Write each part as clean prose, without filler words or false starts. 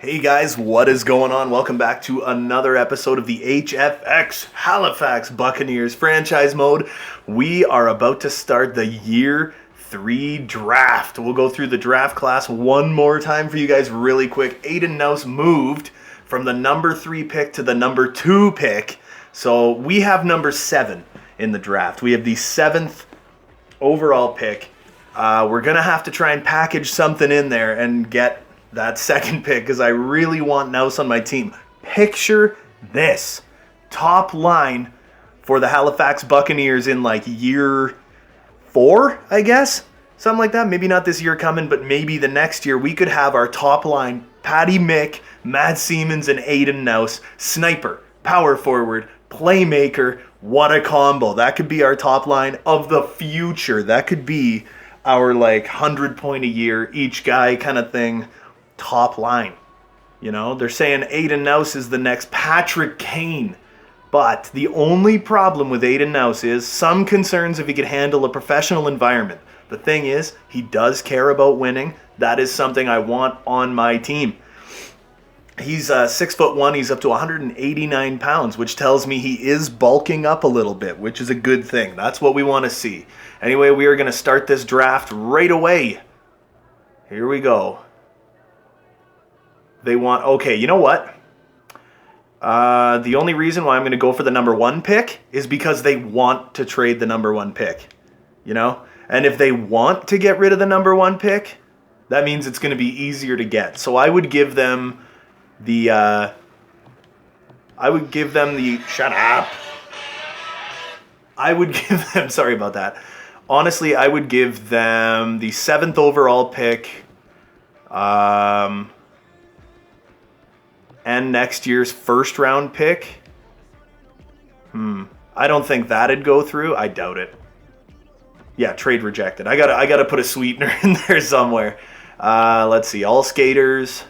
Hey guys, what is going on? Welcome back to another episode of the HFX Halifax Buccaneers franchise mode. We are about to start the year 3 draft. We'll go through the draft class one more time for you guys really quick. Aiden Nouse moved from the number 3 pick to the number 2 pick. So we have number 7 in the draft. We have the 7th overall pick. We're going to have to try and package something in there and get that second pick because I really want Nouse on my team. Picture this. Top line for the Halifax Buccaneers in like year 4, I guess. Something like that. Maybe not this year coming, but maybe the next year. We could have our top line, Patty Mick, Matt Siemens, and Aiden Nouse. Sniper, power forward, playmaker. What a combo. That could be our top line of the future. That could be our like 100 point a year each guy kind of thing. Top line. You know, they're saying Aiden Nouse is the next Patrick Kane. But the only problem with Aiden Nouse is some concerns if he could handle a professional environment. The thing is, he does care about winning. That is something I want on my team. He's 6'1", he's up to 189 pounds, which tells me he is bulking up a little bit, which is a good thing. That's what we want to see. Anyway, we are going to start this draft right away. Here we go. They want, okay, you know what? The only reason why I'm going to go for the number 1 pick is because they want to trade the number 1 pick, you know? And if they want to get rid of the number 1 pick, that means it's going to be easier to get. So I would give them the, shut up. I would give them, sorry about that. Honestly, I would give them the 7th overall pick, and next year's first round pick. I don't think that'd go through. I doubt it. Yeah, trade rejected. I gotta put a sweetener in there somewhere. Let's see. All skaters.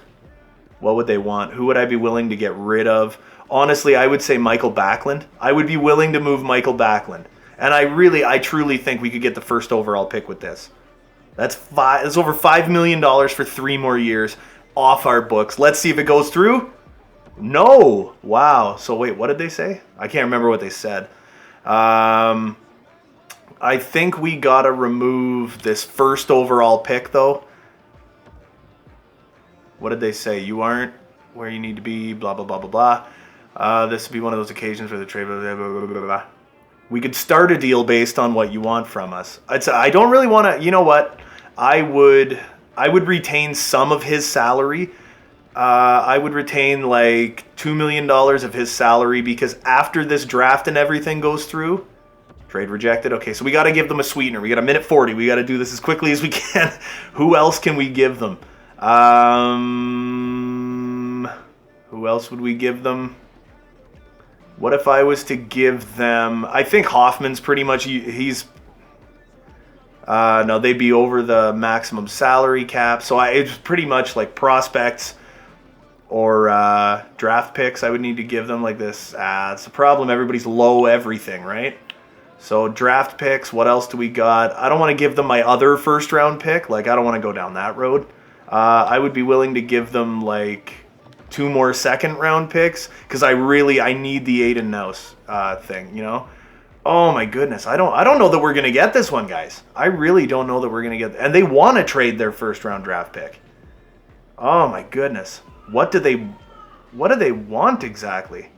What would they want? Who would I be willing to get rid of? Honestly, I would say Michael Backlund. I would be willing to move Michael Backlund. And I truly think we could get the first overall pick with this. That's over $5 million for 3 more years off our books. Let's see if it goes through. No. Wow. So wait, what did they say? I can't remember what they said. I think we got to remove this first overall pick, though. What did they say? You aren't where you need to be, blah, blah, blah, blah, blah. This would be one of those occasions where the trade, blah, blah, blah, blah, blah. We could start a deal based on what you want from us. I don't really want to, you know what? I would retain some of his salary. I would retain like $2 million of his salary because after this draft and everything goes through, trade rejected. Okay, so we got to give them a sweetener. We got a minute 40. We got to do this as quickly as we can. Who else can we give them? Who else would we give them? What if I was to give them... I think Hoffman's pretty much... He's... no, they'd be over the maximum salary cap. So it's pretty much like prospects or draft picks I would need to give them like this. It's the problem. Everybody's low everything, right? So draft picks, what else do we got? I don't want to give them my other first round pick. Like, I don't want to go down that road. I would be willing to give them like 2 more second round picks because I need the Aiden Nouse thing, you know? Oh my goodness. I don't know that we're going to get this one, guys. I really don't know that we're going to get... And they want to trade their first round draft pick. Oh my goodness. What do they want exactly?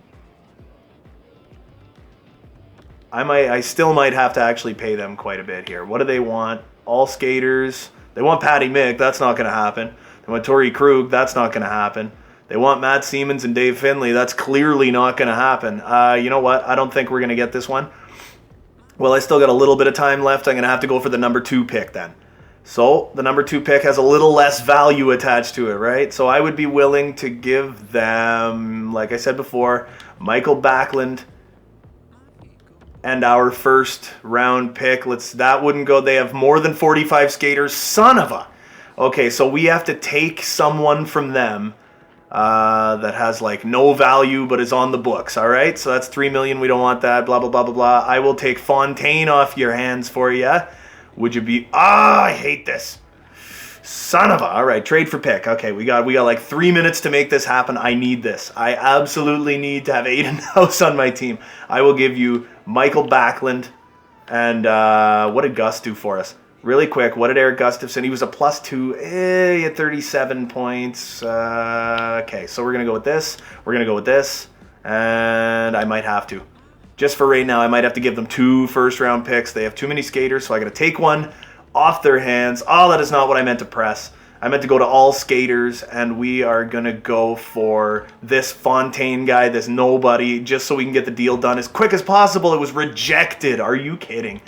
I still might have to actually pay them quite a bit here. What do they want? All skaters. They want Patty Mick. That's not going to happen. They want Torrey Krug. That's not going to happen. They want Matt Siemens and Dave Finley. That's clearly not going to happen. You know what? I don't think we're going to get this one. Well, I still got a little bit of time left. I'm going to have to go for the number 2 pick then. So the number 2 pick has a little less value attached to it, right? So I would be willing to give them, like I said before, Michael Backlund and our first round pick. That wouldn't go. They have more than 45 skaters. Son of a... Okay, so we have to take someone from them that has like no value but is on the books, all right? So that's $3 million. We don't want that, blah, blah, blah, blah, blah. I will take Fontaine off your hands for you. Would you be... I hate this. Son of a. All right, trade for pick. Okay, we got like 3 minutes to make this happen. I need this. I absolutely need to have Aiden House on my team. I will give you Michael Backlund. And what did Gus do for us? Really quick, what did Eric Gustafson? He was a +2. He had 37 points. Okay, so we're going to go with this. We're going to go with this. And I might have to. Just for right now, I might have to give them 2 first-round picks. They have too many skaters, so I got to take one off their hands. Oh, that is not what I meant to press. I meant to go to all skaters, and we are going to go for this Fontaine guy, this nobody, just so we can get the deal done as quick as possible. It was rejected. Are you kidding?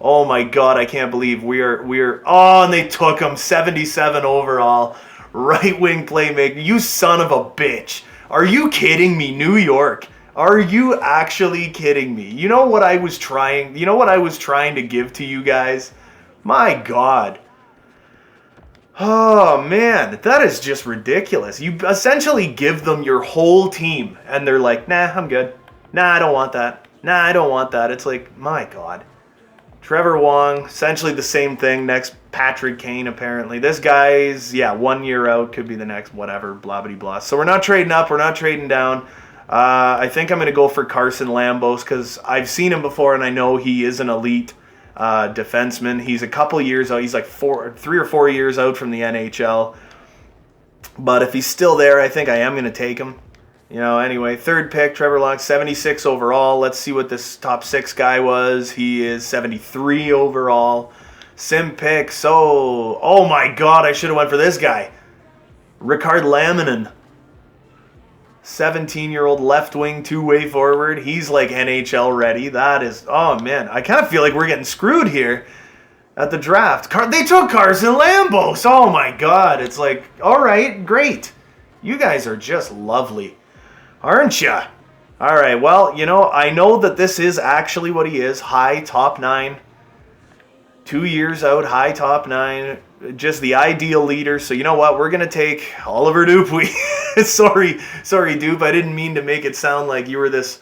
Oh my God, I can't believe we're oh, and they took him, 77 overall, right-wing playmaker. You son of a bitch. Are you kidding me, New York? Are you actually kidding me? You know what I was trying to give to you guys? My God. Oh, man, that is just ridiculous. You essentially give them your whole team, and they're like, nah, I'm good. Nah, I don't want that. Nah, I don't want that. It's like, my God. Trevor Wong, essentially the same thing. Next, Patrick Kane, apparently. This guy's, 1 year out. Could be the next, whatever, blah, blah, blah. So we're not trading up. We're not trading down. I think I'm going to go for Carson Lambos because I've seen him before, and I know he is an elite defenseman. He's a couple years out. He's like 3 or 4 years out from the NHL. But if he's still there, I think I am going to take him. Anyway, third pick, Trevor Long, 76 overall. Let's see what this top 6 guy was. He is 73 overall. Sim pick, so, oh my God, I should have went for this guy. Ricard Laminen. 17-year-old left-wing two-way forward. He's like NHL ready. That is, oh man, I kind of feel like we're getting screwed here at the draft. They took Carson Lambos. Oh my God. It's like, all right, great. You guys are just lovely, aren't ya? All right, well, I know that this is actually what he is. High top 9. 2 years out, high top 9. Just the ideal leader. So you know what? We're going to take Oliver Dupuis. sorry, Dupe. I didn't mean to make it sound like you were this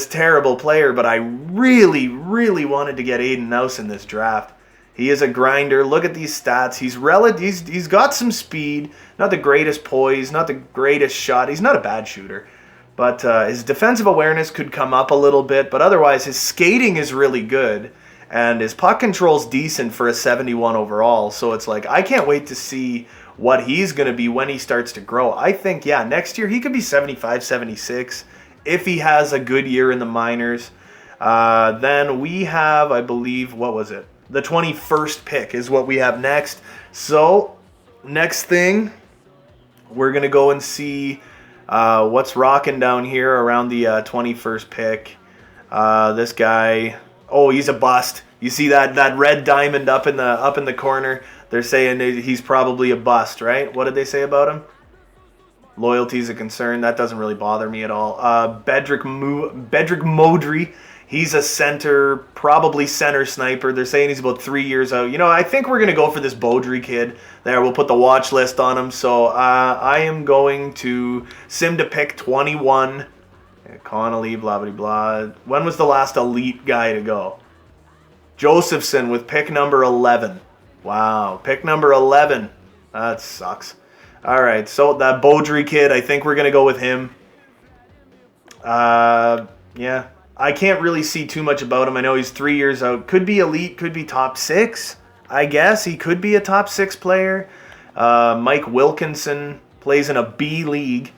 terrible player, but I really, really wanted to get Aiden House in this draft. He is a grinder. Look at these stats. He's got some speed. Not the greatest poise, not the greatest shot. He's not a bad shooter. But his defensive awareness could come up a little bit, but otherwise his skating is really good. And his puck control's decent for a 71 overall. So it's like, I can't wait to see what he's going to be when he starts to grow. I think, next year he could be 75, 76 if he has a good year in the minors. Then we have, I believe, what was it? The 21st pick is what we have next. So, next thing, we're going to go and see what's rocking down here around the 21st pick. This guy... Oh, he's a bust. You see that red diamond up in the corner? They're saying he's probably a bust, right? What did they say about him? Loyalty's a concern. That doesn't really bother me at all. Bedrick Modry. He's a center, probably center sniper. They're saying he's about 3 years out. I think we're going to go for this Baudry kid. There, we'll put the watch list on him. So I am going to sim to pick 21. Connolly, blah, blah, blah. When was the last elite guy to go? Josephson with pick number 11. Wow, pick number 11. That sucks. All right, so that Baudry kid, I think we're going to go with him. Yeah, I can't really see too much about him. I know he's 3 years out. Could be elite, could be top 6. I guess he could be a top 6 player. Mike Wilkinson plays in a B league.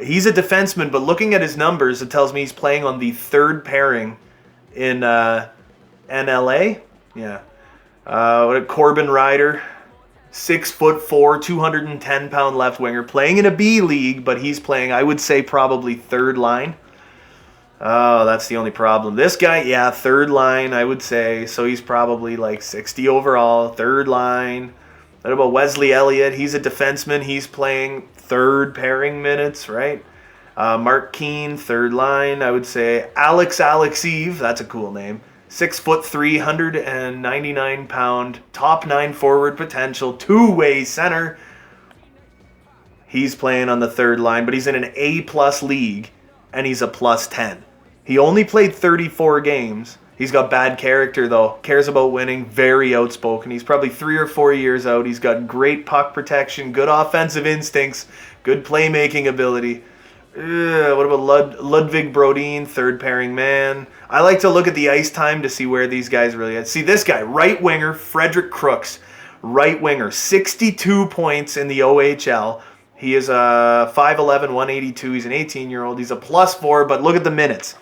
He's a defenseman, but looking at his numbers, it tells me he's playing on the 3rd pairing in NLA. Yeah. Corbin Ryder, 6'4", 210-pound left winger, playing in a B league, but he's playing, I would say, probably 3rd line. Oh, that's the only problem. This guy, 3rd line, I would say. So he's probably like 60 overall, 3rd line. What about Wesley Elliott? He's a defenseman. He's playing 3rd pairing minutes, right? Mark Keane, 3rd line. I would say Alex Eve. That's a cool name. 6'3", 199-pound, top 9 forward potential, 2-way center. He's playing on the 3rd line, but he's in an A+ league, and he's a +10. He only played 34 games, He's got bad character, though. Cares about winning. Very outspoken. He's probably 3 or 4 years out. He's got great puck protection, good offensive instincts, good playmaking ability. What about Ludwig Brodin, third pairing man? I like to look at the ice time to see where these guys really are. See this guy, right winger, Frederick Crooks. Right winger, 62 points in the OHL. He is a 5'11", 182. He's an 18-year-old. He's a +4, but look at the minutes.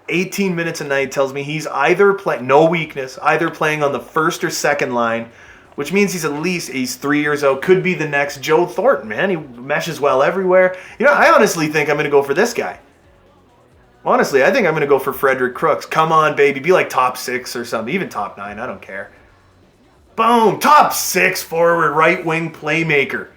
18 minutes a night tells me he's either playing, no weakness, either playing on the first or second line, which means he's 3 years old, could be the next Joe Thornton, man. He meshes well everywhere. I honestly think I'm going to go for this guy. Honestly, I think I'm going to go for Frederick Crooks. Come on, baby. Be like top 6 or something, even top 9. I don't care. Boom. Top 6 forward, right wing playmaker.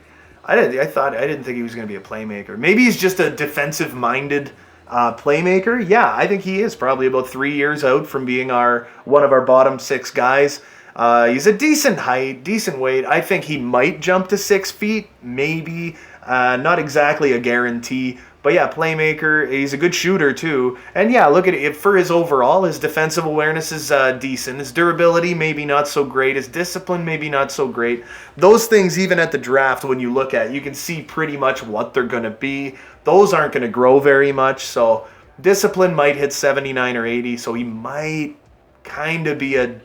I didn't think he was going to be a playmaker. Maybe he's just a defensive-minded playmaker. Yeah, I think he is probably about 3 years out from being one of our bottom 6 guys. He's a decent height, decent weight. I think he might jump to 6 feet, maybe. Not exactly a guarantee. But yeah, playmaker. He's a good shooter too. And yeah, look at it. For his overall, his defensive awareness is decent. His durability, maybe not so great. His discipline, maybe not so great. Those things, even at the draft, when you look at, you can see pretty much what they're going to be. Those aren't going to grow very much. So discipline might hit 79 or 80. So he might kind of be a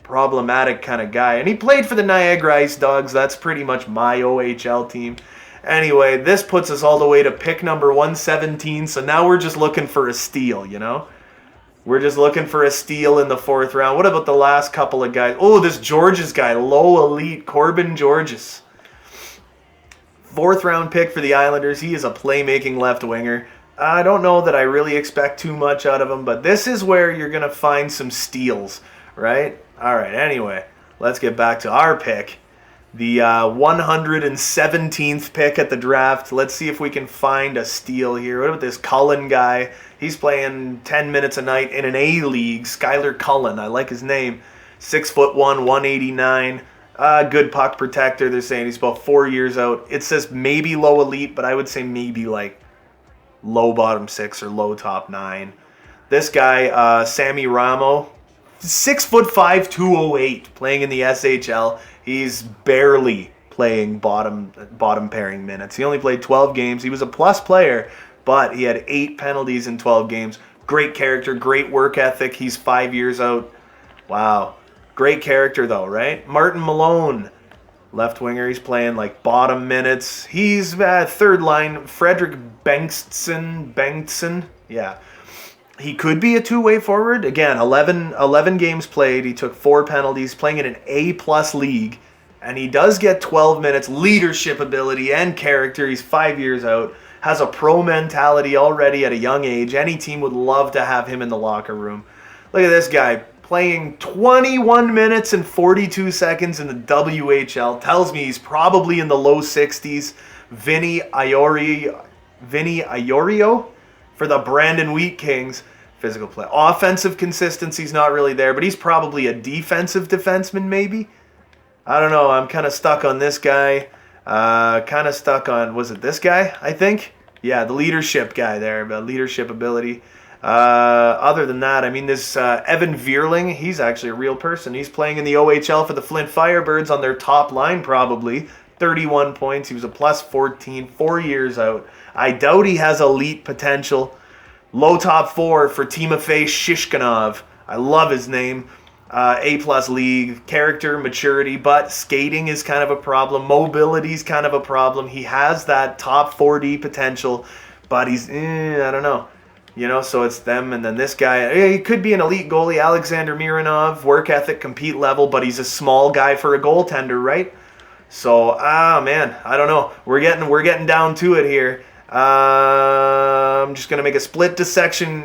problematic kind of guy. And he played for the Niagara Ice Dogs. That's pretty much my OHL team. Anyway, this puts us all the way to pick number 117, so now we're just looking for a steal, We're just looking for a steal in the 4th round. What about the last couple of guys? Oh, this Georges guy, low elite, Corbin Georges. 4th round pick for the Islanders. He is a playmaking left winger. I don't know that I really expect too much out of him, but this is where you're going to find some steals, right? All right, anyway, let's get back to our pick. The 117th pick at the draft. Let's see if we can find a steal here. What about this Cullen guy? He's playing 10 minutes a night in an A-League. Skylar Cullen, I like his name. 6'1", 189. Good puck protector. They're saying he's about 4 years out. It says maybe low elite, but I would say maybe like low bottom 6 or low top 9. This guy, Sammy Ramo, 6'5", 208, playing in the SHL. He's barely playing bottom pairing minutes. He only played 12 games. He was a plus player, but he had 8 penalties in 12 games. Great character, great work ethic. He's 5 years out. Wow. Great character, though, right? Martin Malone, left winger. He's playing like bottom minutes. He's 3rd line. Frederick Bengtson. Yeah. He could be a two-way forward. Again, 11 games played. He took 4 penalties, playing in an A-plus league. And he does get 12 minutes, leadership ability and character. He's 5 years out. Has a pro mentality already at a young age. Any team would love to have him in the locker room. Look at this guy playing 21 minutes and 42 seconds in the WHL. Tells me he's probably in the low 60s. Vinny Iorio for the Brandon Wheat Kings. Physical play. Offensive consistency's not really there, but he's probably a defensive defenseman maybe. I don't know. I'm kind of stuck on this guy. Kind of stuck on, was it this guy, I think? Yeah, the leadership guy there, the leadership ability. Other than that, I mean, this Evan Vierling, he's actually a real person. He's playing in the OHL for the Flint Firebirds on their top line probably. 31 points. He was a plus 14, 4 years out. I doubt he has elite potential. Low top 4 for Timofey Shishkinov. I love his name. A-plus league. Character, maturity, but skating is kind of a problem. Mobility is kind of a problem. He has that top 4D potential, but he's, I don't know. So it's them, and then this guy. He could be an elite goalie, Alexander Mironov. Work ethic, compete level, but he's a small guy for a goaltender, right? So, man, I don't know. We're getting down to it here. I'm just gonna make a split decision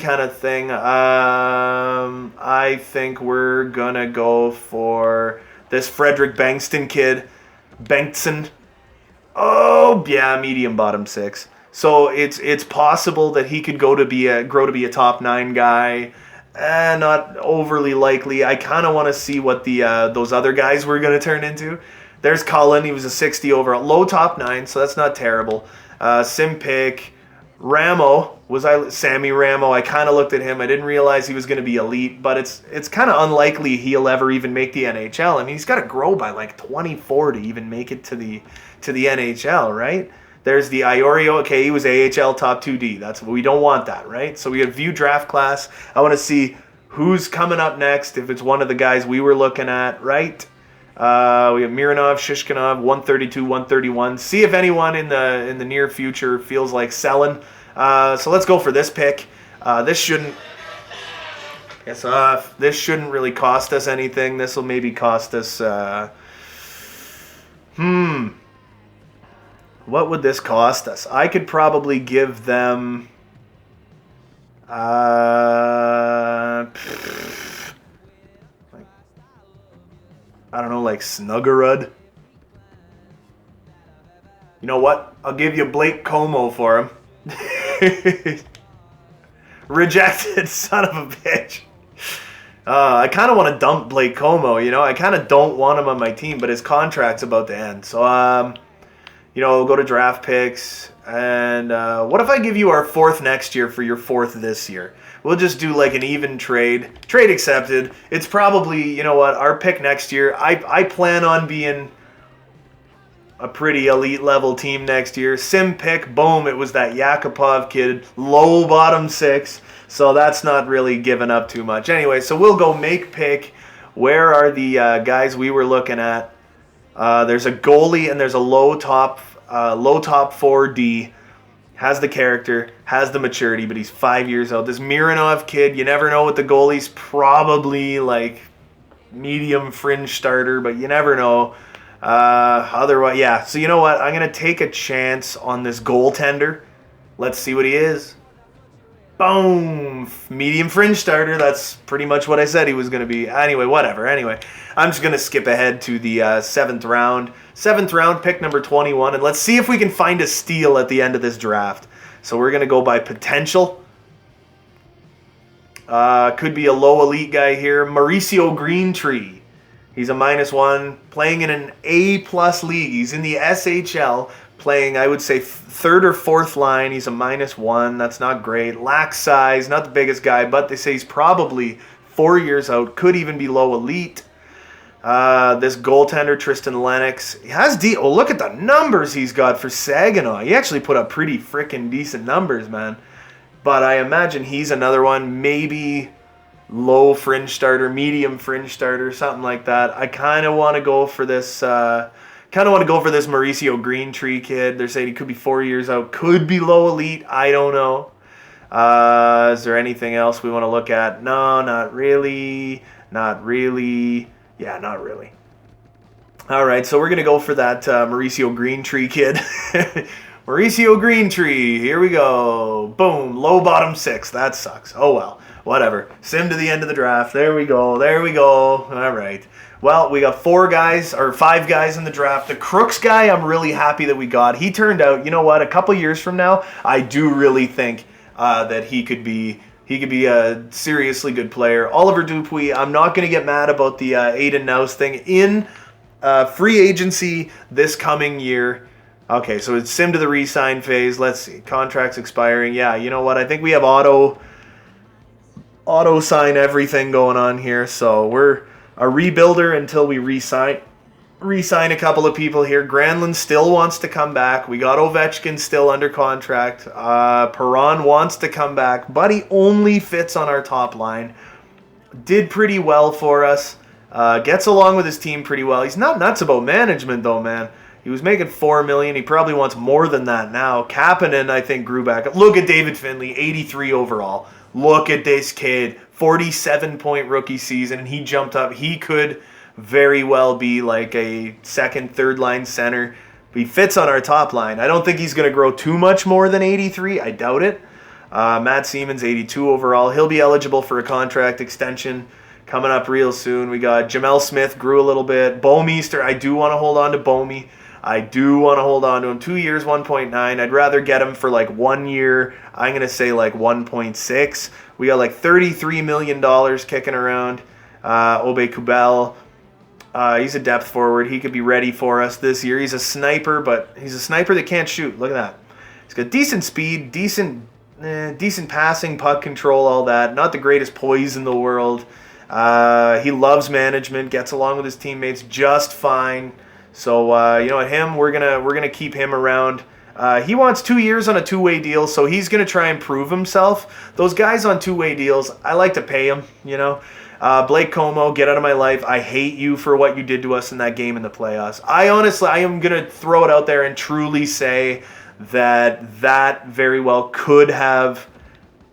kind of thing. I think we're gonna go for this Frederick Bengtson. Oh yeah, medium bottom 6. So it's possible that he could grow to be a top 9 guy. Not overly likely. I kind of want to see what those other guys were going to turn into. There's Cullen. He was a 60 overall. Low top 9, so that's not terrible. Simpik. Sammy Ramo. I kind of looked at him. I didn't realize he was going to be elite, but it's kind of unlikely he'll ever even make the NHL. I mean, he's got to grow by like 24 to even make it to the NHL, right? There's the Iorio. Okay, he was AHL top 2D. We don't want that, right? So we have view draft class. I want to see who's coming up next. If it's one of the guys we were looking at, right? We have Mironov, Shishkinov, 132, 131. See if anyone in the near future feels like selling. So let's go for this pick. This shouldn't really cost us anything. This will maybe cost us. What would this cost us? I could probably give them. I don't know, like Snuggerud. You know what? I'll give you Blake Como for him. Rejected, son of a bitch. I kind of want to dump Blake Como, you know? I kind of don't want him on my team, but his contract's about to end. So, we'll go to draft picks. And what if I give you our 4th next year for your 4th this year? We'll just do like an even trade. Trade accepted. It's probably, you know what, our pick next year. I plan on being a pretty elite level team next year. Sim pick, boom, it was that Yakupov kid, low bottom 6. So that's not really giving up too much. Anyway, so we'll go make pick. Where are the guys we were looking at? There's a goalie and there's a low top 4D. Has the character, has the maturity, but he's 5 years old. This Mironov kid, you never know with the goalies. Probably like medium fringe starter, but you never know. Otherwise, yeah. So you know what? I'm going to take a chance on this goaltender. Let's see what he is. Boom! Medium fringe starter. That's pretty much what I said he was going to be. Anyway, whatever. Anyway, I'm just going to skip ahead to the 7th round. 7th round, pick number 21. And let's see if we can find a steal at the end of this draft. So we're going to go by potential. Could be a low elite guy here. Mauricio Greentree. He's a -1, playing in an A+ league. He's in the SHL, playing, I would say, 3rd or 4th line. He's a -1. That's not great. Lacks size, not the biggest guy, but they say he's probably 4 years out. Could even be low elite. This goaltender, Tristan Lennox, he has look at the numbers he's got for Saginaw. He actually put up pretty freaking decent numbers, man. But I imagine he's another one, maybe low fringe starter, medium fringe starter, something like that. I kind of want to go for this. Mauricio Greentree kid. They're saying he could be 4 years out, could be low elite. I don't know. Is there anything else we want to look at? No, not really. Not really. Yeah, not really. All right, so we're going to go for that Mauricio Greentree kid. Mauricio Greentree, here we go. Boom, low bottom 6. That sucks. Oh, well, whatever. Sim to the end of the draft. There we go. All right. Well, we got 5 guys in the draft. The Crooks guy, I'm really happy that we got. He turned out, you know what, a couple years from now, I do really think that he could be a seriously good player. Oliver Dupuis, I'm not going to get mad about the Aiden Nouse thing. In free agency this coming year. Okay, so it's sim to the re-sign phase. Let's see. Contracts expiring. Yeah, you know what? I think we have auto sign everything going on here. So we're a rebuilder until we re-sign a couple of people here. Granlund still wants to come back. We got Ovechkin still under contract. Perron wants to come back, but he only fits on our top line. Did pretty well for us. Gets along with his team pretty well. He's not nuts about management though, man. He was making $4 million. He probably wants more than that now. Kapanen, I think, grew back up. Look at David Finley, 83 overall. Look at this kid, 47-point rookie season, and he jumped up. He could very well be like a second, third line center. He fits on our top line. I don't think he's going to grow too much more than 83. I doubt it. Matt Siemens, 82 overall. He'll be eligible for a contract extension coming up real soon. We got Jamel Smith, grew a little bit. Bouwmeester, I do want to hold on to Bouwme. I do want to hold on to him. 2 years, 1.9. I'd rather get him for like 1 year. I'm going to say like 1.6. We got like $33 million kicking around. Obe Kubel. He's a depth forward. He could be ready for us this year. He's a sniper, but he's a sniper that can't shoot. Look at that. He's got decent speed, decent passing, puck control, all that. Not the greatest poise in the world. He loves management, gets along with his teammates just fine. So at him, we're gonna keep him around. He wants 2 years on a two-way deal, so he's gonna try and prove himself. Those guys on two-way deals, I like to pay them. Blake Como, get out of my life. I hate you for what you did to us in that game in the playoffs. I am gonna throw it out there and truly say that very well could have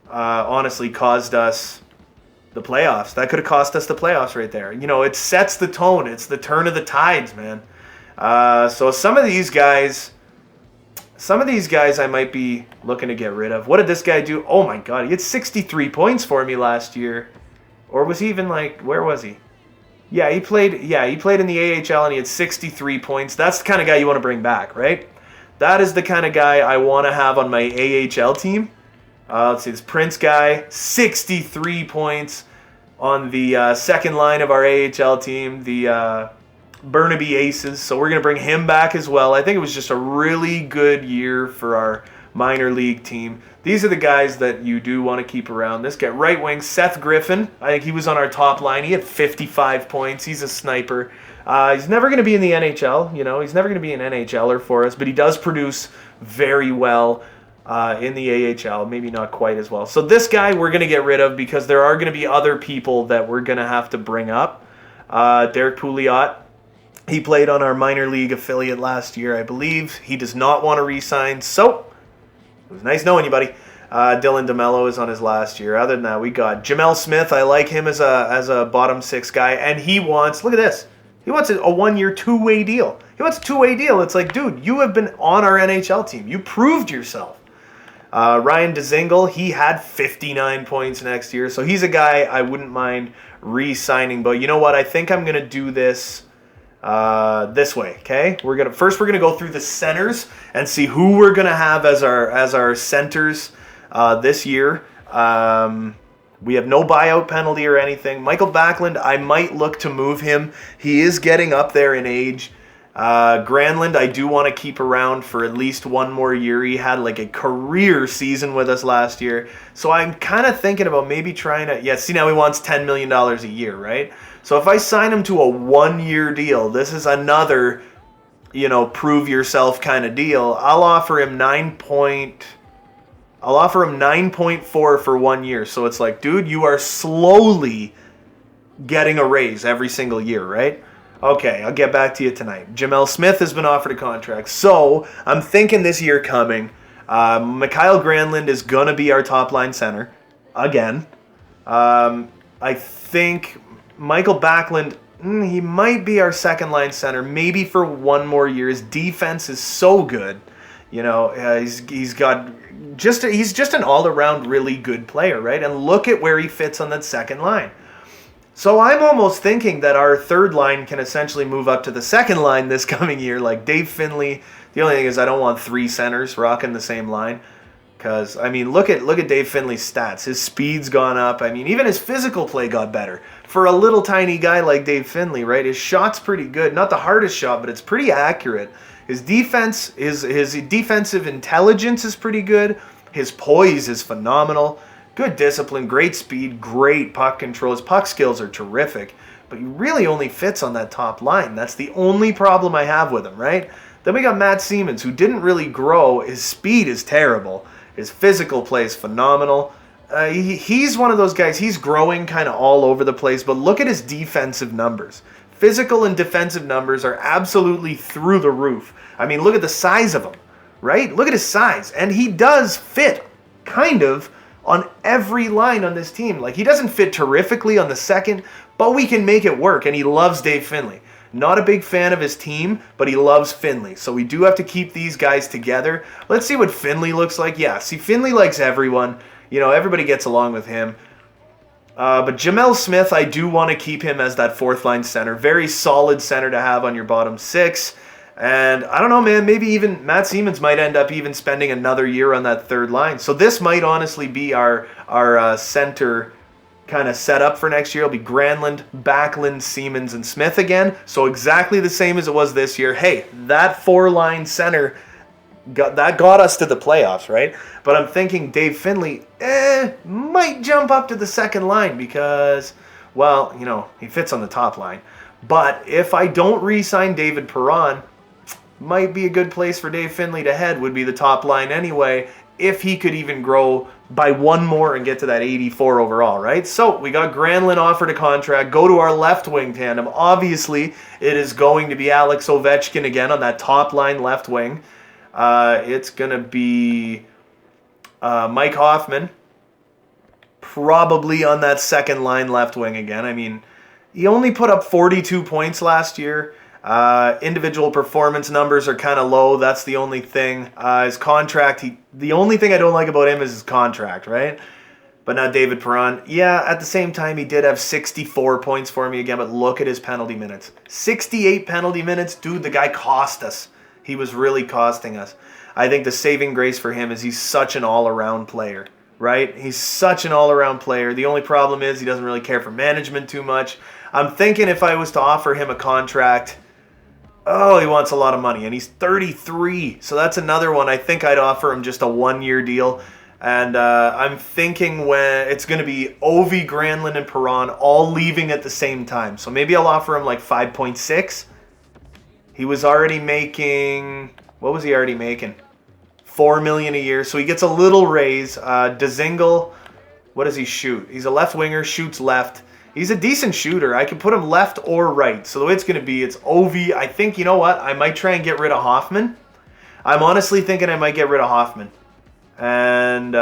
honestly caused us the playoffs. That could have cost us the playoffs right there. It sets the tone. It's the turn of the tides, man. So some of these guys I might be looking to get rid of. What did this guy do? Oh my God, he had 63 points for me last year. Or was he even where was he? Yeah, he played in the AHL and he had 63 points. That's the kind of guy you want to bring back, right? That is the kind of guy I want to have on my AHL team. Let's see, this Prince guy, 63 points on the second line of our AHL team, the Burnaby Aces. So we're going to bring him back as well. I think it was just a really good year for our minor league team. These are the guys that you do want to keep around. This guy, right wing, Seth Griffin. I think he was on our top line. He had 55 points. He's a sniper. He's never going to be in the NHL. He's never going to be an NHLer for us, but he does produce very well in the AHL. Maybe not quite as well. So this guy we're going to get rid of because there are going to be other people that we're going to have to bring up. Derek Pouliot. He played on our minor league affiliate last year, I believe. He does not want to re-sign, so it was nice knowing you, buddy. Dylan DeMello is on his last year. Other than that, we got Jamel Smith. I like him as a bottom six guy, and he wants, look at this, he wants a 1-year, two-way deal. He wants a two-way deal. It's like, dude, you have been on our NHL team. You proved yourself. Ryan Dzingel, he had 59 points next year, so he's a guy I wouldn't mind re-signing. But you know what? I think I'm going to do this this way, okay? We're gonna go through the centers and see who we're gonna have as our centers this year. We have no buyout penalty or anything. Michael Backlund, I might look to move him. He is getting up there in age. Granlund, I do want to keep around for at least one more year. He had a career season with us last year. So I'm kind of thinking about maybe trying to, see now he wants $10 million a year, right? So if I sign him to a 1-year deal, this is another, prove yourself kind of deal. I'll offer him 9.4 for 1 year. So it's like, dude, you are slowly getting a raise every single year, right? Okay, I'll get back to you tonight. Jamel Smith has been offered a contract. So I'm thinking this year coming, Mikhail Granlund is going to be our top line center again. I think Michael Backlund, he might be our second line center, maybe for 1 more year. His defense is so good. He's just an all-around really good player, right? And look at where he fits on that second line. So I'm almost thinking that our third line can essentially move up to the second line this coming year, like Dave Finley. The only thing is I don't want 3 centers rocking the same line. Because, look at Dave Finley's stats. His speed's gone up. Even his physical play got better. For a little tiny guy like Dave Finley, right? His shot's pretty good. Not the hardest shot, but it's pretty accurate. His defense, his defensive intelligence is pretty good. His poise is phenomenal. Good discipline, great speed, great puck control. His puck skills are terrific. But he really only fits on that top line. That's the only problem I have with him, right? Then we got Matt Siemens, who didn't really grow. His speed is terrible. His physical play is phenomenal. He's one of those guys, he's growing kind of all over the place, but look at his defensive numbers. Physical and defensive numbers are absolutely through the roof. Look at the size of him, right? Look at his size. And he does fit kind of on every line on this team. He doesn't fit terrifically on the second, but we can make it work, and he loves Dave Finley. Not a big fan of his team, but he loves Finley. So we do have to keep these guys together. Let's see what Finley looks like. Yeah, see, Finley likes everyone. Everybody gets along with him. But Jamel Smith, I do want to keep him as that fourth line center. Very solid center to have on your bottom 6. And I don't know, man, maybe even Matt Siemens might end up even spending another year on that third line. So this might honestly be our center kind of set up for next year. It'll be Granlund, Backlund, Siemens, and Smith again. So exactly the same as it was this year. Hey, that 4-line center got us to the playoffs, right? But I'm thinking Dave Finley might jump up to the second line because, well, he fits on the top line. But if I don't re-sign David Perron, might be a good place for Dave Finley to head, would be the top line anyway, if he could even grow by one more and get to that 84 overall, right? So we got Granlund offered a contract. Go to our left wing tandem. Obviously, it is going to be Alex Ovechkin again on that top line left wing. It's going to be Mike Hoffman, probably on that second line left wing again. I mean, he only put up 42 points last year. Individual performance numbers are kind of low. That's the only thing. His contract, the only thing I don't like about him is his contract, right? But now David Perron, yeah, at the same time, he did have 64 points for me again, but look at his penalty minutes. 68 penalty minutes. Dude, the guy cost us. He was really costing us. I think the saving grace for him is he's such an all-around player, right? He's such an all-around player. The only problem is he doesn't really care for management too much. I'm thinking if I was to offer him a contract, he wants a lot of money, and he's 33. So that's another one. I think I'd offer him just a one-year deal. And I'm thinking when it's going to be Ovi, Granlund, and Perron all leaving at the same time. So maybe I'll offer him like 5.6. He was already making, what was he already making? $4 million a year. So he gets a little raise. Dzingel, what does he shoot? He's a left winger, shoots left. He's a decent shooter. I can put him left or right. So the way it's going to be, it's Ovi. I think, you know what? I might try and get rid of Hoffman. I'm honestly thinking I might get rid of Hoffman. And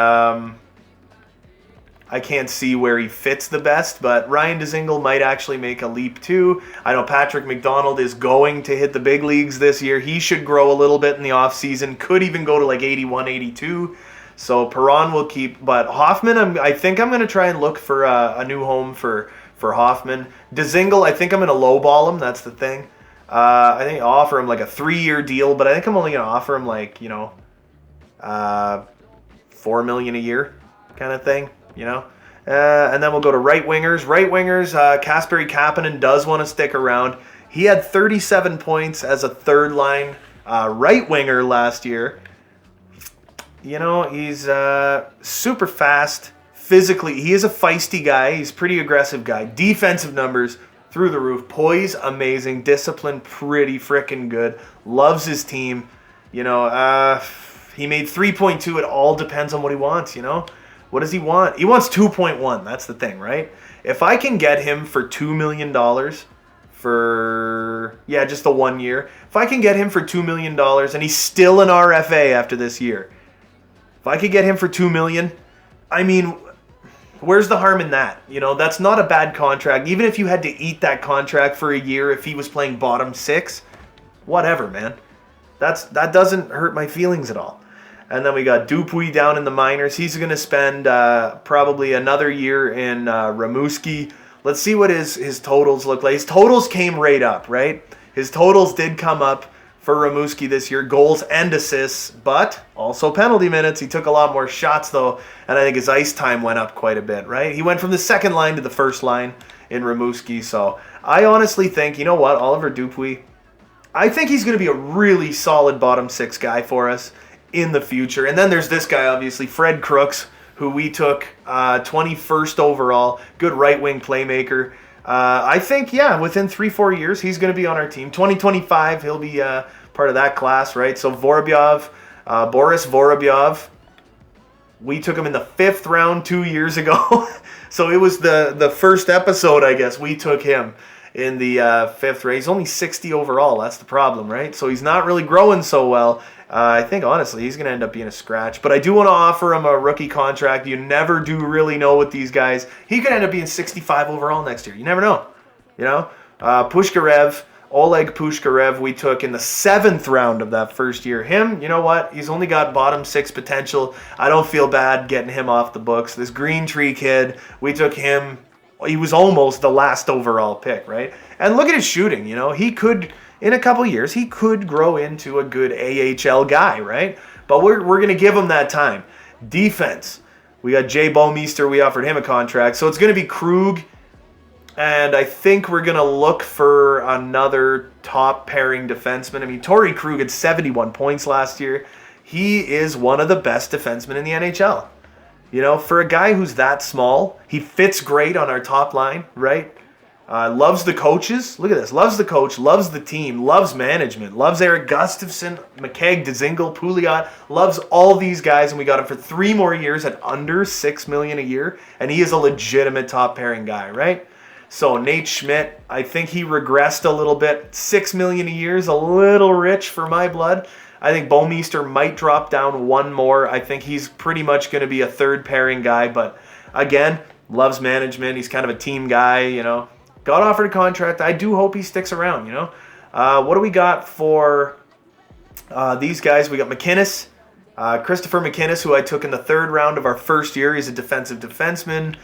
I can't see where he fits the best, but Ryan Dzingel might actually make a leap too. I know Patrick McDonald is going to hit the big leagues this year. He should grow a little bit in the offseason. Could even go to like 81, 82. So Perron will keep, but Hoffman, I think I'm going to try and look for a new home for Hoffman. Dzingel, I think I'm going to lowball him. That's the thing. I think I'll offer him like a 3-year deal, but I think I'm only going to offer him like, $4 million a year kind of thing, And then we'll go to right wingers. Right wingers, Kasperi Kapanen does want to stick around. He had 37 points as a third line right winger last year. He's super fast. Physically, he is a feisty guy. He's a pretty aggressive guy. Defensive numbers through the roof. Poise, amazing. Discipline, pretty freaking good. Loves his team. He made 3.2. It all depends on what he wants, What does he want? He wants 2.1. That's the thing, right? If I can get him for $2 million for, just the 1 year. If I can get him for $2 million and he's still an RFA after this year. If I could get him for $2 million, I mean, where's the harm in that? That's not a bad contract. Even if you had to eat that contract for a year, if he was playing bottom 6, whatever, man. That doesn't hurt my feelings at all. And then we got Dupuis down in the minors. He's going to spend probably another year in Rimouski. Let's see what his totals look like. His totals came right up, right? His totals did come up for Rimouski this year, goals and assists, but also penalty minutes. He took a lot more shots, though, and I think his ice time went up quite a bit, right? He went from the second line to the first line in Rimouski, so I honestly think, you know what, Oliver Dupuis, I think he's going to be a really solid bottom 6 guy for us in the future. And then there's this guy, obviously, Fred Crooks, who we took 21st overall, good right-wing playmaker. I think, within 3-4 years, he's going to be on our team. 2025, he'll be part of that class, right? So Boris Vorobyov, we took him in the 5th round 2 years ago. So it was the first episode, I guess, we took him in the 5th round. He's only 60 overall. That's the problem, right? So he's not really growing so well. I think, honestly, he's going to end up being a scratch. But I do want to offer him a rookie contract. You never do really know with these guys. He could end up being 65 overall next year. You never know. Pushkarev, Oleg Pushkarev, we took in the 7th round of that first year. Him, you know what? He's only got bottom 6 potential. I don't feel bad getting him off the books. This Green Tree kid, we took him. He was almost the last overall pick, right? And look at his shooting. He could... in a couple years, he could grow into a good AHL guy, right? But we're going to give him that time. Defense. We got Jay Bouwmeester. We offered him a contract. So it's going to be Krug. And I think we're going to look for another top pairing defenseman. I mean, Torrey Krug had 71 points last year. he is one of the best defensemen in the NHL. You know, for a guy who's that small, he fits great on our top line, right? Loves the coaches. Look at this. Loves the coach, loves the team, loves management, loves Eric Gustafsson, McKegg, Dzingel, Pouliot, loves all these guys, and we got him for 3 more years at under $6 million a year, and he is a legitimate top pairing guy, right? So Nate Schmidt, I think he regressed a little bit. $6 million a year is a little rich for my blood. I think Bouwmeester might drop down 1 more. I think he's pretty much going to be a third pairing guy, but again, loves management. He's kind of a team guy, you know. Got offered a contract. I do hope he sticks around, you know. What do we got for these guys? We got McInnes, Christopher McInnes, who I took in the 3rd round of our first year. He's a defensive defenseman.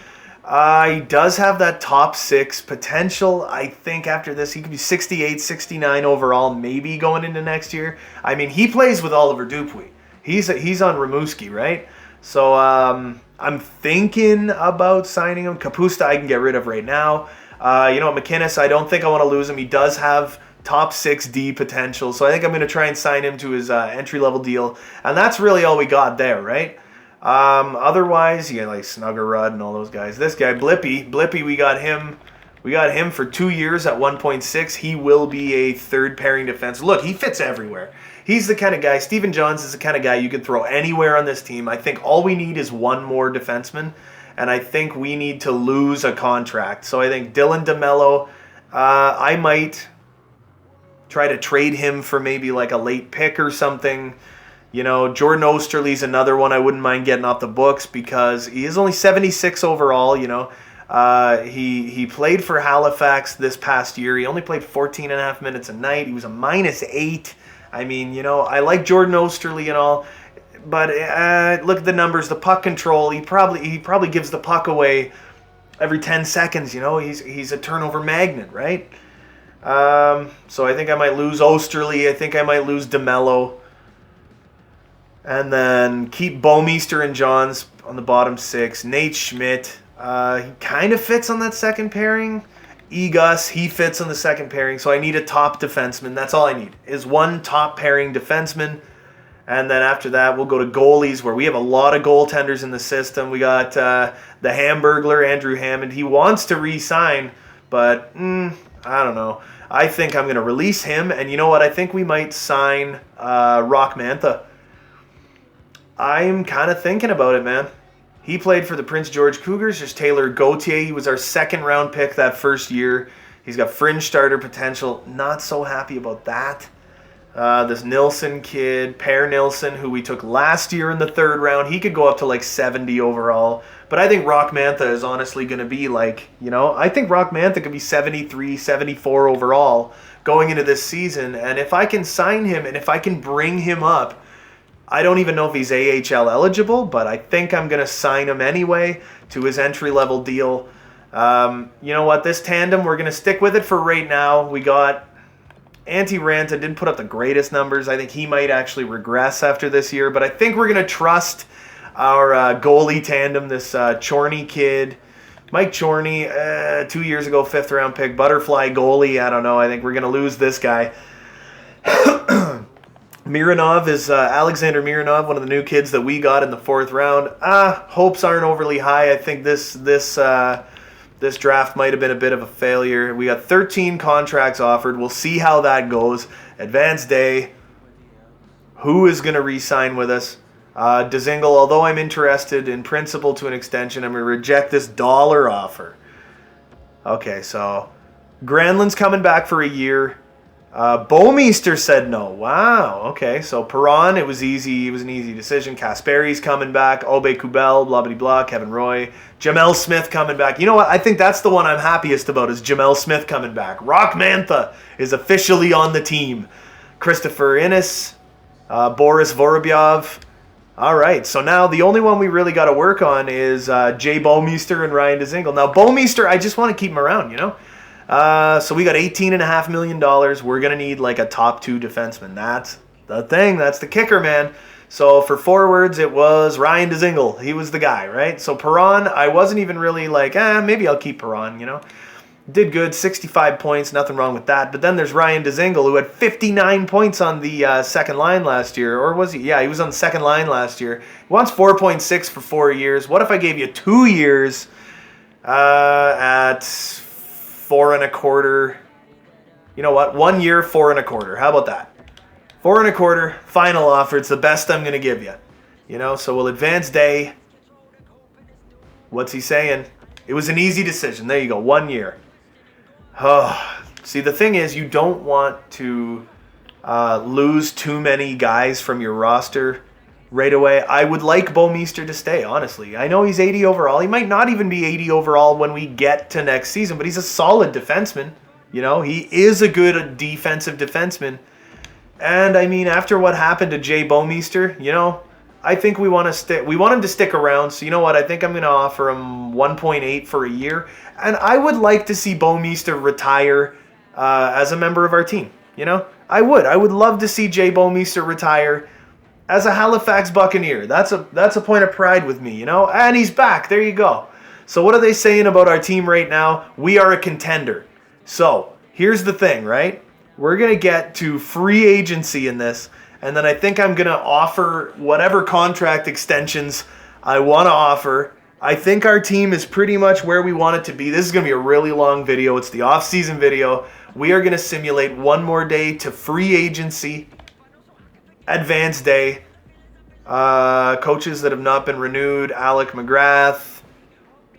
He does have that top 6 potential. I think after this, he could be 68, 69 overall, maybe going into next year. I mean, he plays with Oliver Dupuis. He's on Rimouski, right? So I'm thinking about signing him. Kapusta I can get rid of right now. You know, McInnes, I don't think I want to lose him. He does have top 6D potential, so I think I'm going to try and sign him to his entry-level deal. And that's really all we got there, right? Otherwise, yeah, like Snugger Rudd and all those guys. This guy, Blippy, we got him for 2 years at 1.6. He will be a third pairing defense. Look, he fits everywhere. He's the kind of guy, Stephen Johns is the kind of guy you can throw anywhere on this team. I think all we need is 1 more defenseman, and I think we need to lose a contract. So I think Dylan DeMello, I might try to trade him for maybe like a late pick or something. You know, Jordan Osterley's another one I wouldn't mind getting off the books because he is only 76 overall, you know. He played for Halifax this past year. He only played 14 and a half minutes a night. He was a -8. I mean, you know, I like Jordan Osterley and all, but look at the numbers, the puck control. He probably gives the puck away every 10 seconds, you know. He's a turnover magnet, right? So I think I might lose Osterley. I think I might lose DeMello. And then keep Bouwmeester and Johns on the bottom 6. Nate Schmidt, he kind of fits on that second pairing. Egus, he fits on the second pairing. So I need a top defenseman. That's all I need, is 1 top pairing defenseman. And then after that, we'll go to goalies, where we have a lot of goaltenders in the system. We got the Hamburglar, Andrew Hammond. He wants to re-sign, but I don't know. I think I'm going to release him. And you know what? I think we might sign Rock Mantha. I'm kind of thinking about it, man. He played for the Prince George Cougars. There's Taylor Gauthier. He was our 2nd round pick that first year. He's got fringe starter potential. Not so happy about that. This Nilsson kid, Per Nilsson, who we took last year in the 3rd round. He could go up to like 70 overall. But I think Rock Mantha is honestly going to be like, you know, I think Rock Mantha could be 73, 74 overall going into this season. And if I can sign him and if I can bring him up, I don't even know if he's AHL eligible, but I think I'm going to sign him anyway to his entry-level deal. You know what? This tandem, we're going to stick with it for right now. We got Antti Ranta, didn't put up the greatest numbers. I think he might actually regress after this year, but I think we're going to trust our goalie tandem, this Chorney kid. Mike Chorney, 2 years ago, 5th round pick, butterfly goalie. I don't know. I think we're going to lose this guy. Mironov is Alexander Mironov, one of the new kids that we got in the 4th round. Hopes aren't overly high. I think this draft might have been a bit of a failure. We got 13 contracts offered. We'll see how that goes. Advanced day. Who is going to re-sign with us? Dzingel, although I'm interested in principle to an extension, I'm going to reject this dollar offer. Okay, so Granlund's coming back for a year. Bouwmeester said no. Wow. Okay. So Perron, it was easy. It was an easy decision. Kasperi's coming back. Obe Kubel, blah, blah, blah. Kevin Roy. Jamel Smith coming back. You know what? I think that's the one I'm happiest about is Jamel Smith coming back. Rock Mantha is officially on the team. Christopher Innes. Boris Vorobyov. All right. So now the only one we really got to work on is Jay Bouwmeester and Ryan Dzingel. Now, Bouwmeester, I just want to keep him around, you know? So we got $18.5 million. We're going to need like a top 2 defenseman. That's the thing. That's the kicker, man. So for forwards, it was Ryan Dzingel. He was the guy, right? So Perron, I wasn't even really like, maybe I'll keep Perron, you know. Did good, 65 points, nothing wrong with that. But then there's Ryan Dzingel, who had 59 points on the second line last year. Or was he? Yeah, he was on the second line last year. He wants 4.6 for 4 years. What if I gave you 2 years at 4.25? You know what? 1 year, 4.25. How about that? 4.25, final offer. It's the best I'm going to give you. You know, so we'll advance day. What's he saying? It was an easy decision. There you go, 1 year. Oh, see, the thing is, you don't want to lose too many guys from your roster right away. I would like Bouwmeester to stay, honestly. I know he's 80 overall. He might not even be 80 overall when we get to next season, but he's a solid defenseman. You know, he is a good defensive defenseman. And, I mean, after what happened to Jay Bouwmeester, you know, I think we want him to stick around. So you know what? I think I'm going to offer him 1.8 for a year. And I would like to see Bouwmeester retire as a member of our team. You know, I would. I would love to see Jay Bouwmeester retire as a Halifax Buccaneer. That's a point of pride with me. You know, and he's back. There you go. So what are they saying about our team right now? We are a contender. So here's the thing, right? We're going to get to free agency in this. And then I think I'm going to offer whatever contract extensions I want to offer. I think our team is pretty much where we want it to be. This is going to be a really long video. It's the off-season video. We are going to simulate one more day to free agency, advance day. Coaches that have not been renewed, Alec McGrath.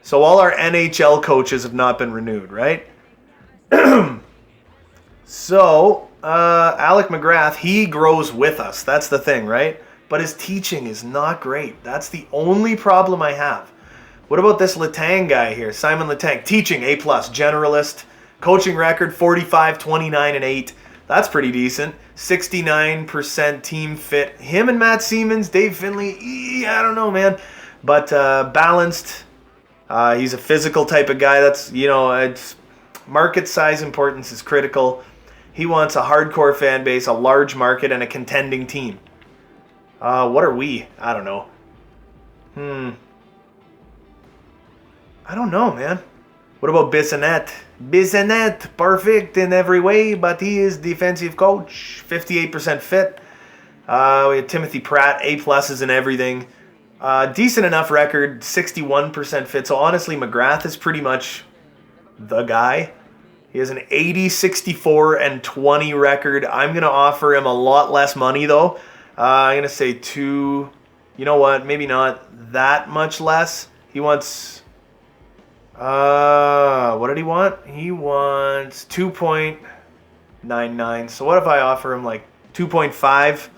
So all our NHL coaches have not been renewed, right? So, Alec McGrath, he grows with us. That's the thing, right? But his teaching is not great. That's the only problem I have. What about this Letang guy here? Simon Letang. Teaching, A+, generalist. Coaching record, 45, 29, and 8. That's pretty decent. 69% team fit. Him and Matt Siemens, Dave Finley, I don't know, man. But balanced. He's a physical type of guy. That's, you know, it's market size importance is critical. He wants a hardcore fan base, a large market, and a contending team. What are we? I don't know. I don't know, man. What about Bissonnette? Bissonnette, perfect in every way, but he is defensive coach. 58% fit. We have Timothy Pratt, A+ in everything. Decent enough record, 61% fit. So honestly, McGrath is pretty much the guy. He has an 80, 64, and 20 record. I'm going to offer him a lot less money, though. I'm going to say 2. You know what? Maybe not that much less. He wants... what did he want? He wants 2.99. So what if I offer him like 2.5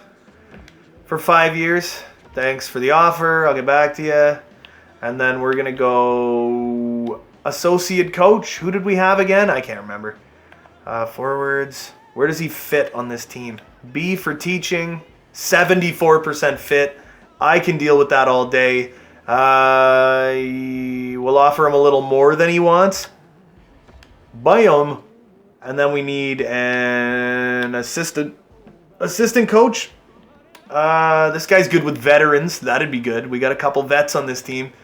for 5 years? Thanks for the offer. I'll get back to you. And then we're going to go... associate coach. Who did we have again? I can't remember. Forwards. Where does he fit on this team? B for teaching. 74% fit. I can deal with that all day. We'll offer him a little more than he wants. Bam. And then we need an assistant coach. This guy's good with veterans. That'd be good. We got a couple vets on this team.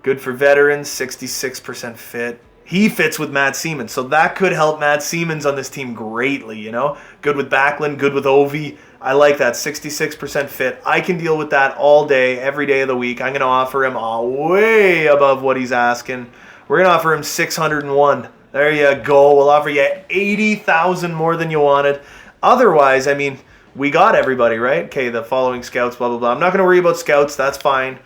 Good for veterans, 66% fit. He fits with Matt Siemens, so that could help Matt Siemens on this team greatly, you know? Good with Backlund, good with Ovi. I like that, 66% fit. I can deal with that all day, every day of the week. I'm going to offer him way above what he's asking. We're going to offer him 601. There you go. We'll offer you 80,000 more than you wanted. Otherwise, I mean, we got everybody, right? Okay, the following scouts, blah, blah, blah. I'm not going to worry about scouts. That's fine.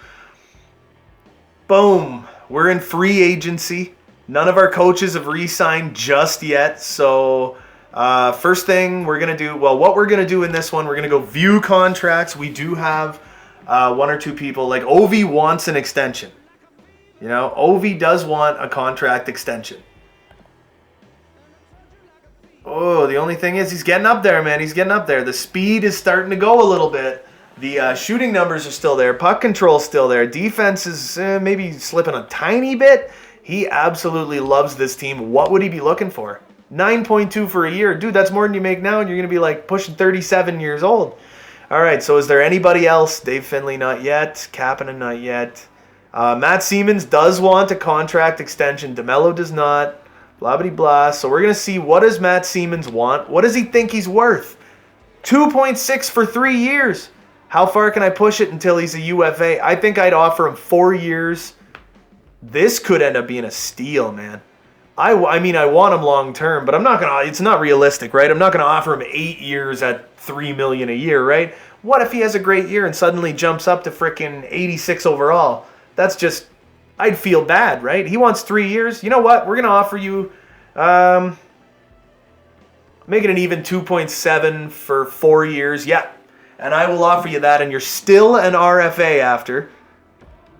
Boom. We're in free agency. None of our coaches have re-signed just yet. So first thing we're going to do, well, what we're going to do in this one, we're going to go view contracts. We do have one or two people. Like Ovi wants an extension. You know, Ovi does want a contract extension. Oh, the only thing is he's getting up there, man. He's getting up there. The speed is starting to go a little bit. The shooting numbers are still there. Puck control's still there. Defense is maybe slipping a tiny bit. He absolutely loves this team. What would he be looking for? 9.2 for a year. Dude, that's more than you make now, and you're going to be like pushing 37 years old. All right, so is there anybody else? Dave Finley, not yet. Kapanen, not yet. Matt Siemens does want a contract extension. DeMello does not. Blah, blah, blah. So we're going to see, what does Matt Siemens want? What does he think he's worth? 2.6 for 3 years. How far can I push it until he's a UFA? I think I'd offer him 4 years. This could end up being a steal, man. I mean, I want him long term, but I'm not going to, it's not realistic, right? I'm not going to offer him 8 years at $3 million a year, right? What if he has a great year and suddenly jumps up to freaking 86 overall? That's just, I'd feel bad, right? He wants 3 years. You know what? We're going to offer you, make it an even 2.7 for 4 years. Yeah. And I will offer you that, and you're still an RFA after.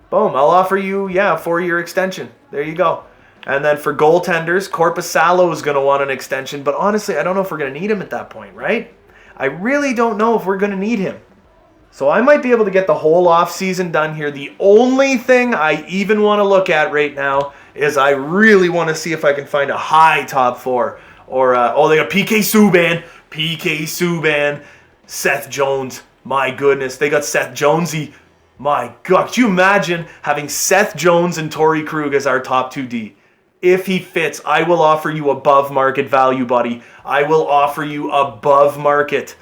Boom. I'll offer you, a 4-year extension. There you go. And then for goaltenders, Korpisalo is going to want an extension. But honestly, I don't know if we're going to need him at that point, right? I really don't know if we're going to need him. So I might be able to get the whole offseason done here. The only thing I even want to look at right now is I really want to see if I can find a high top 4. Or, they got PK Subban, Seth Jones. My goodness, they got Seth Jonesy. My God, could you imagine having Seth Jones and Torrey Krug as our top 2D? If he fits, I will offer you above market value, buddy. I will offer you above market.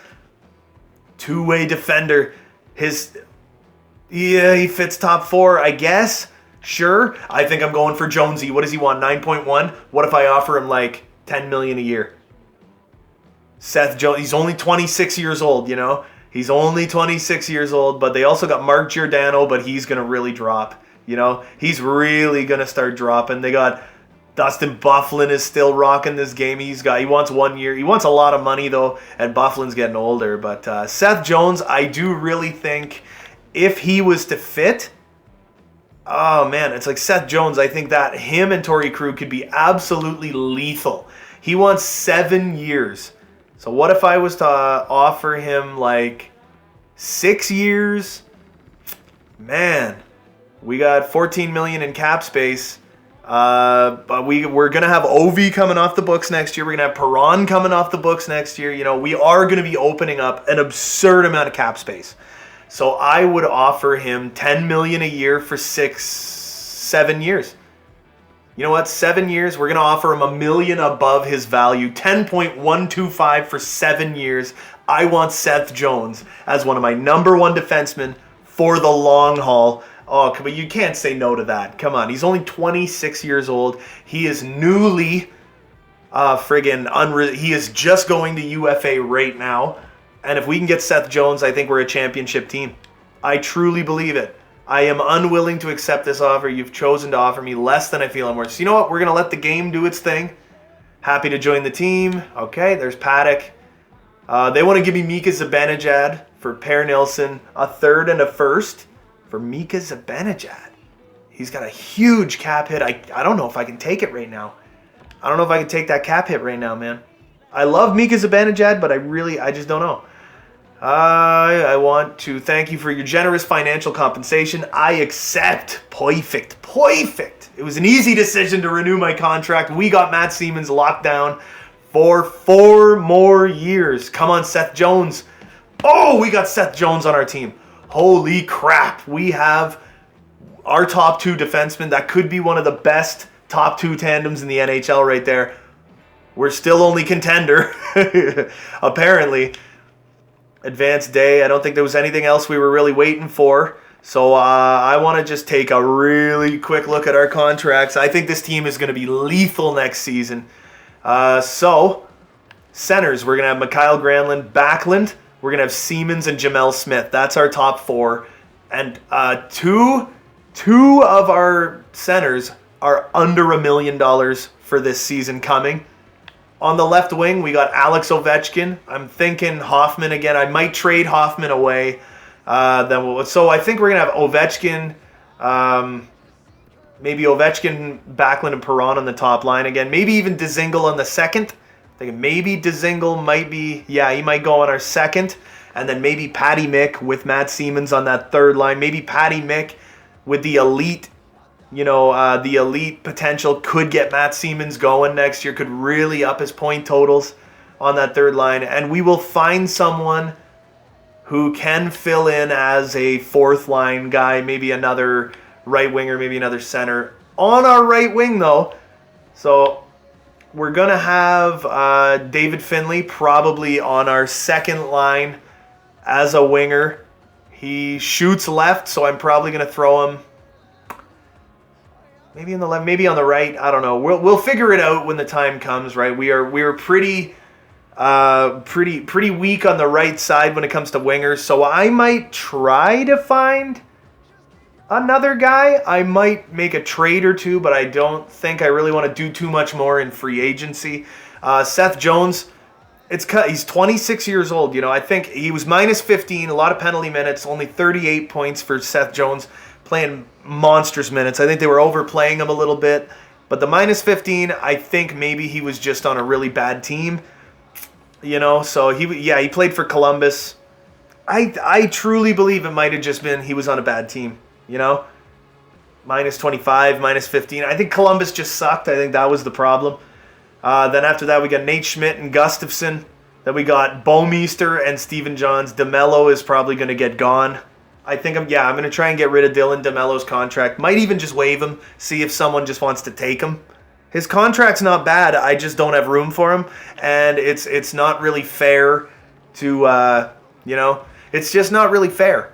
Two-way defender. He fits top 4, I guess. Sure. I think I'm going for Jonesy. What does he want? 9.1? What if I offer him like $10 million a year? Seth Jones, he's only 26 years old, you know? He's only 26 years old, but they also got Mark Giordano, but he's going to really drop, you know? He's really going to start dropping. They got Dustin Byfuglien is still rocking this game. He wants 1 year. He wants a lot of money, though, and Byfuglien's getting older. But Seth Jones, I do really think if he was to fit, oh, man, it's like Seth Jones. I think that him and Torrey Krug could be absolutely lethal. He wants 7 years. So what if I was to offer him like 6 years? Man, we got $14 million in cap space. But we're going to have Ovi coming off the books next year. We're going to have Perron coming off the books next year. You know, we are going to be opening up an absurd amount of cap space. So I would offer him $10 million a year for 7 years. You know what? 7 years. We're going to offer him $1 million above his value. 10.125 for 7 years. I want Seth Jones as one of my number 1 defensemen for the long haul. Oh, but you can't say no to that. Come on. He's only 26 years old. He is newly he is just going to UFA right now. And if we can get Seth Jones, I think we're a championship team. I truly believe it. I am unwilling to accept this offer. You've chosen to offer me less than I feel I'm worth. So you know what? We're going to let the game do its thing. Happy to join the team. Okay, there's Paddock. They want to give me Mika Zibanejad for Per Nilsson, a 3rd and a 1st for Mika Zibanejad. He's got a huge cap hit. I don't know if I can take it right now. I don't know if I can take that cap hit right now, man. I love Mika Zibanejad, but I just don't know. I want to thank you for your generous financial compensation. I accept. Perfect. It was an easy decision to renew my contract. We got Matt Siemens locked down for 4 more years. Come on, Seth Jones. Oh, we got Seth Jones on our team. Holy crap. We have our top 2 defensemen. That could be one of the best top 2 tandems in the NHL right there. We're still only contender, apparently. Advanced day. I don't think there was anything else we were really waiting for. So I want to just take a really quick look at our contracts. I think this team is going to be lethal next season. So, centers. We're going to have Mikael Granlund, Backlund. We're going to have Siemens and Jamel Smith. That's our top 4. And two of our centers are under $1 million for this season coming. On the left wing, we got Alex Ovechkin. I'm thinking Hoffman again. I might trade Hoffman away. So I think we're going to have Ovechkin, maybe Ovechkin, Backlund, and Perron on the top line again. Maybe even Dzingel on the second. I think maybe Dzingel might be, he might go on our second. And then maybe Patty Mick with Matt Siemens on that third line. Maybe Patty Mick with the elite, the elite potential could get Matt Siemens going next year, could really up his point totals on that third line. And we will find someone who can fill in as a fourth line guy, maybe another right winger, maybe another center on our right wing though. So we're going to have David Finley probably on our second line as a winger. He shoots left, so I'm probably going to throw him maybe on the left, maybe on the right. I don't know. We'll figure it out when the time comes, right? We are pretty weak on the right side when it comes to wingers, so I might try to find another guy. I might make a trade or two, but I don't think I really want to do too much more in free agency. Seth Jones, he's 26 years old. You know, I think he was minus 15, a lot of penalty minutes, only 38 points for Seth Jones, playing monstrous minutes. I think they were overplaying him a little bit, but the minus 15, I think maybe he was just on a really bad team. You know, so he played for Columbus. I truly believe it might have just been he was on a bad team. You know, minus 25, minus 15. I think Columbus just sucked. I think that was the problem. Then after that, we got Nate Schmidt and Gustafsson. Then we got Bouwmeester and Steven Johns. DeMello is probably going to get gone. I think I'm going to try and get rid of Dylan DeMello's contract. Might even just waive him, see if someone just wants to take him. His contract's not bad. I just don't have room for him, and it's not really fair to it's just not really fair.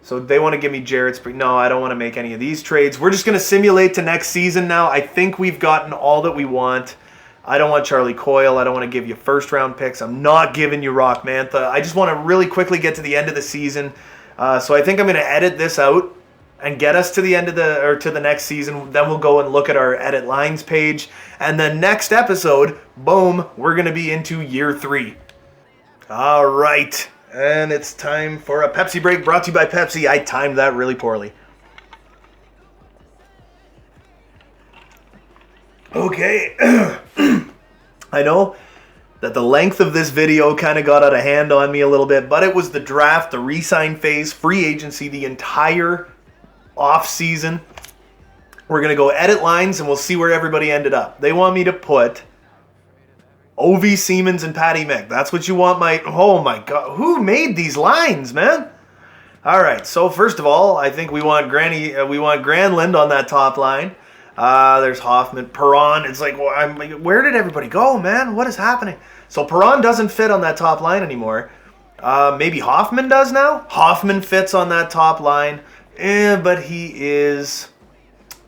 So they want to give me Jarrett Spring. No, I don't want to make any of these trades. We're just going to simulate to next season now. I think we've gotten all that we want. I don't want Charlie Coyle. I don't want to give you first-round picks. I'm not giving you Rock Mantha. I just want to really quickly get to the end of the season. So I think I'm going to edit this out and get us to the end of to the next season. Then we'll go and look at our edit lines page. And then next episode, boom, we're going to be into year 3. All right. And it's time for a Pepsi break brought to you by Pepsi. I timed that really poorly. Okay. I know that the length of this video kind of got out of hand on me a little bit, but it was the draft, the re-sign phase, free agency, the entire off-season. We're going to go edit lines, and we'll see where everybody ended up. They want me to put Ovi, Siemens, and Patty Mick. That's what you want oh my God. Who made these lines, man? All right, so first of all, I think we want Granlund on that top line. There's Hoffman, Perron. It's like, where did everybody go, man? What is happening? So Perron doesn't fit on that top line anymore. Maybe Hoffman does now? Hoffman fits on that top line. But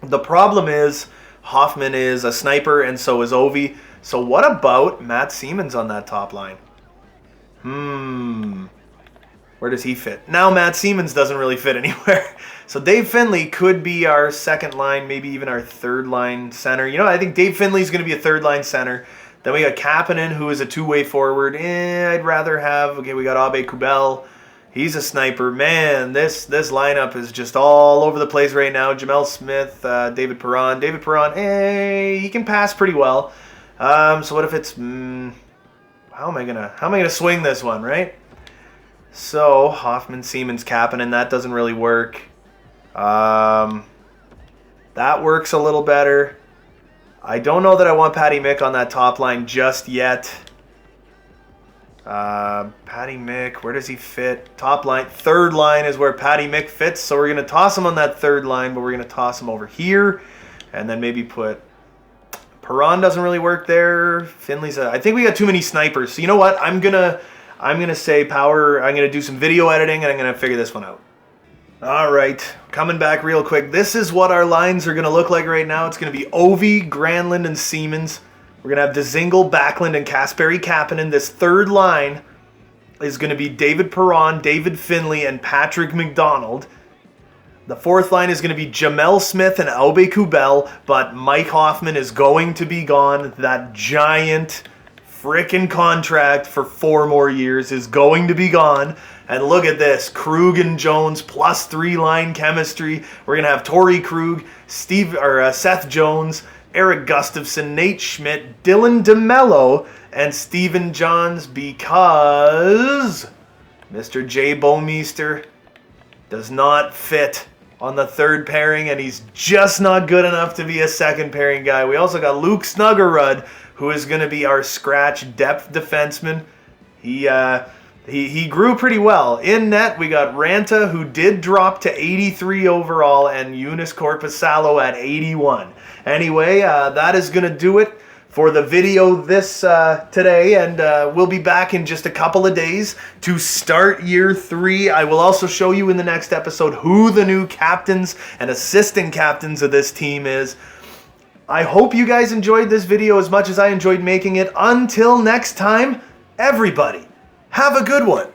the problem is Hoffman is a sniper, and so is Ovi. So what about Matt Siemens on that top line? Where does he fit? Now Matt Siemens doesn't really fit anywhere. So Dave Finley could be our second line, maybe even our third line center. You know, I think Dave Finley's going to be a third line center. Then we got Kapanen, who is a two-way forward. I'd rather have, we got Abe Kubel. He's a sniper. Man, this lineup is just all over the place right now. Jamel Smith, David Perron. David Perron, he can pass pretty well. So what if it's how am I gonna swing this one, right? So Hoffman, Siemens, Kapanen, that doesn't really work. That works a little better. I don't know that I want Patty Mick on that top line just yet. Patty Mick, where does he fit? Top line, third line is where Patty Mick fits. So we're gonna toss him on that third line, but we're gonna toss him over here, and then maybe put. Perron doesn't really work there. Finley's I think we got too many snipers. So you know what? I'm gonna say power. I'm gonna do some video editing, and I'm gonna figure this one out. All right, coming back real quick. This is what our lines are gonna look like right now. It's gonna be Ovi, Granlund, and Siemens. We're gonna have Dzingel, Backlund, and Kasperi Kapanen. This third line is gonna be David Perron, David Finley, and Patrick McDonald. The fourth line is going to be Jamel Smith and Aube Kubel, but Mike Hoffman is going to be gone. That giant frickin' contract for 4 more years is going to be gone. And look at this, Krug and Jones plus 3-line chemistry. We're going to have Torrey Krug, Seth Jones, Eric Gustafsson, Nate Schmidt, Dylan DeMello, and Steven Johns, because Mr. Jay Bouwmeester does not fit on the third pairing, and he's just not good enough to be a second pairing guy. We also got Luke Snuggerud, who is going to be our scratch depth defenseman. He grew pretty well. In net, we got Ranta, who did drop to 83 overall, and Eunice Korpisalo at 81. Anyway, that is going to do it for the video this today, and we'll be back in just a couple of days to start year 3. I will also show you in the next episode who the new captains and assistant captains of this team is. I hope you guys enjoyed this video as much as I enjoyed making it. Until next time, everybody, have a good one.